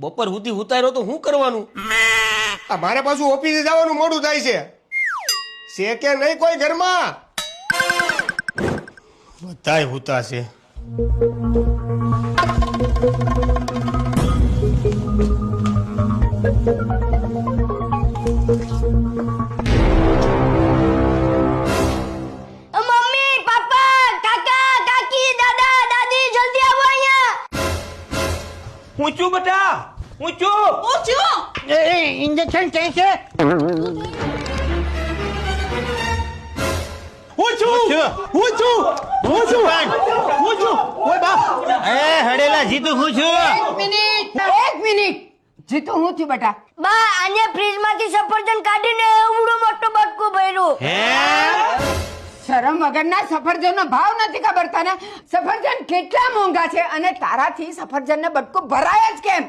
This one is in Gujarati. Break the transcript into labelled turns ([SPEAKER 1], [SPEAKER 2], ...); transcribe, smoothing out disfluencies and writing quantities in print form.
[SPEAKER 1] બપોર સુધી ઉતાર્યો તો શું કરવાનું?
[SPEAKER 2] આ મારે પાછું ઓફિસે જવાનું મોડું થાય છે કે નહીં કોઈ ઘરમાં? બધાય હુતા છે.
[SPEAKER 3] મમ્મી, પાપા, કાકા, કાકી, દાદા, દાદી, જલ્દી આવો અહીંયા.
[SPEAKER 1] ઊંચું બેટા, ઊંચું.
[SPEAKER 4] इंजेक्शन कैसे
[SPEAKER 1] હડેલા જીતું હું છું.
[SPEAKER 4] एक मिनट जीतू हूँ थी बेटा
[SPEAKER 3] બા, આને ફ્રીજમાંથી સફરજન કાઢીને એવડો મોટો બટકું ભર્યું.
[SPEAKER 4] શરમ વગરના સફરજનનો ભાવ નથી ખબર તને? સફરજન કેટલા મોંઘા છે અને તારાથી સફરજનને બટકું ભરાય જ કેમ?